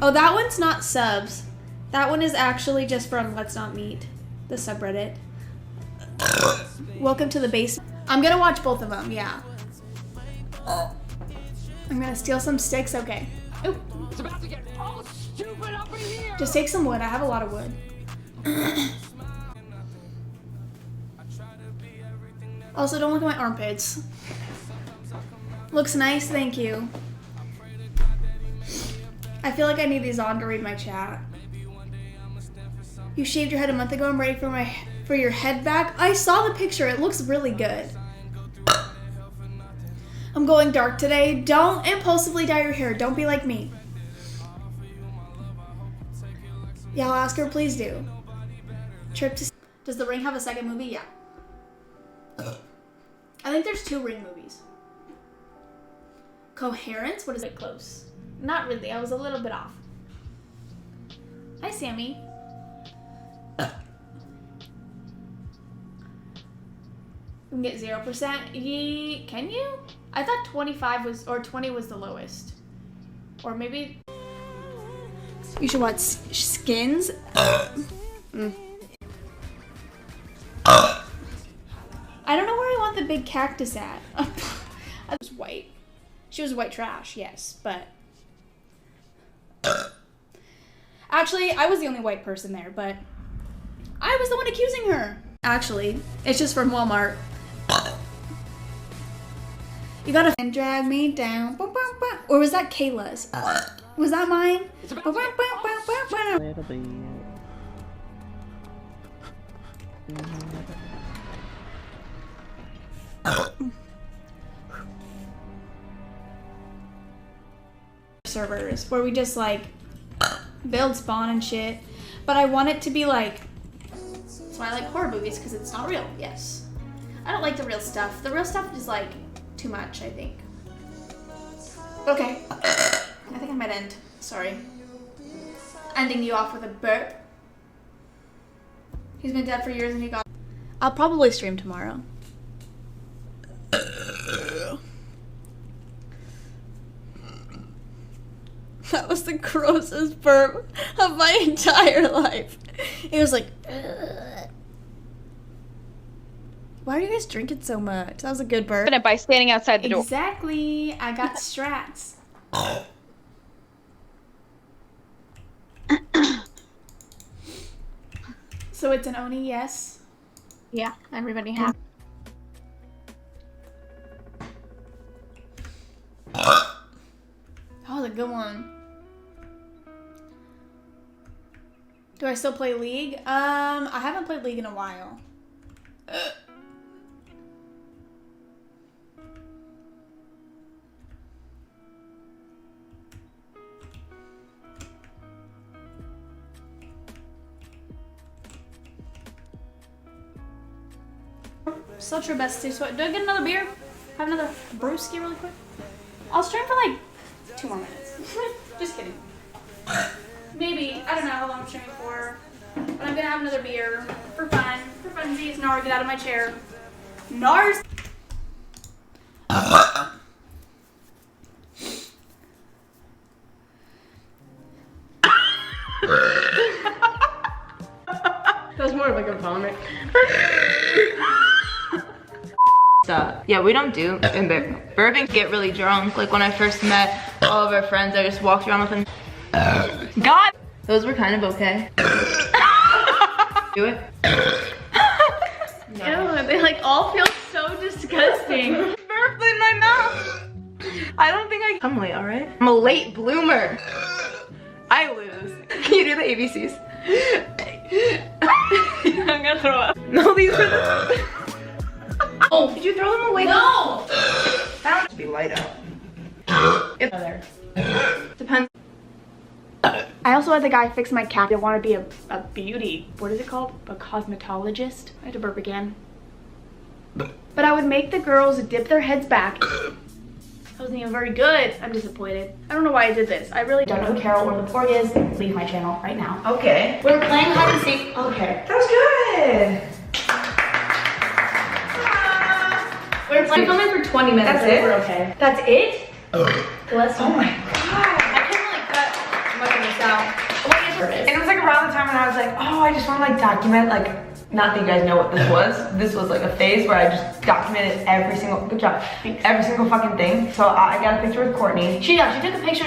Oh, that one's not subs. That one is actually just from Let's Not Meet, the subreddit. Welcome to the basement. I'm gonna watch both of them, yeah. I'm gonna steal some sticks, okay. Ooh. It's about to get all stupid up in here. Just take some wood, I have a lot of wood. Also, don't look at my armpits. Looks nice, thank you. I feel like I need these on to read my chat. You shaved your head a month ago. I'm ready for your head back. I saw the picture. It looks really good. I'm going dark today. Don't impulsively dye your hair. Don't be like me. Yeah, I'll ask her. Please do. Trip to... Does The Ring have a second movie? Yeah. I think there's 2 Ring movies. Coherence? What is it? Close. Not really. I was a little bit off. Hi, Sammy. You can get 0%. Can you? I thought 25 was, or 20 was the lowest. Or maybe... You should watch Skins. I don't know where I want the big cactus at. I was white. She was white trash, yes, but... Actually, I was the only white person there, but... I was the one accusing her! Actually, it's just from Walmart. You gotta and drag me down. Or was that Kayla's? Was that mine? Servers where we just like build spawn and shit, but I want it to be like, that's why I like horror movies, because it's not real. Yes, I don't like the real stuff. The real stuff is like too much, I think. Okay, I think I might end. Sorry, ending you off with a burp. He's been dead for years and he got... I'll probably stream tomorrow. That was the grossest burp of my entire life. It was like... Why are you guys drinking so much? That was a good burp. By standing outside the door. Exactly. I got strats. So it's an Oni, yes? Yeah, everybody has. That was a good one. Do I still play League? I haven't played League in a while. Such your bestie. So do I get another beer? Have another brewski really quick? I'll stream for like 2 more minutes. Just kidding. Maybe. I don't know how long I'm streaming for. But I'm gonna have another beer. For fun. For funsies. Nar, get out of my chair. Nars! That was more like a vomit. Yeah, we don't do in Burping get really drunk. Like when I first met all of our friends, I just walked around with them. God! Those were kind of okay. Do it. No. Ew, they like all feel so disgusting. Burped in my mouth. I don't think I come late, alright? I'm a late bloomer. I lose. Can you do the ABCs? I'm gonna throw up. No, these are the... Oh, did you throw them away? No! That would be light out. If there. Depends. I also had the guy fix my cap. I want to be a beauty, what is it called? A cosmetologist. I had to burp again. But I would make the girls dip their heads back. That wasn't even very good. I'm disappointed. I don't know why I did this. I really don't know who Carol or the porg is. Leave my channel right now. Okay. We're playing hide and seek. Okay. That was good. We're filming for 20 minutes. That's it? We're okay. That's it? Oh. Let's. Oh my god. I can like cut. And it was like around the time when I was like, oh, I just want to like document, like, not that you guys know what this was. This was like a phase where I just documented every single, good job, every single fucking thing. So I got a picture with Courtney. She took a picture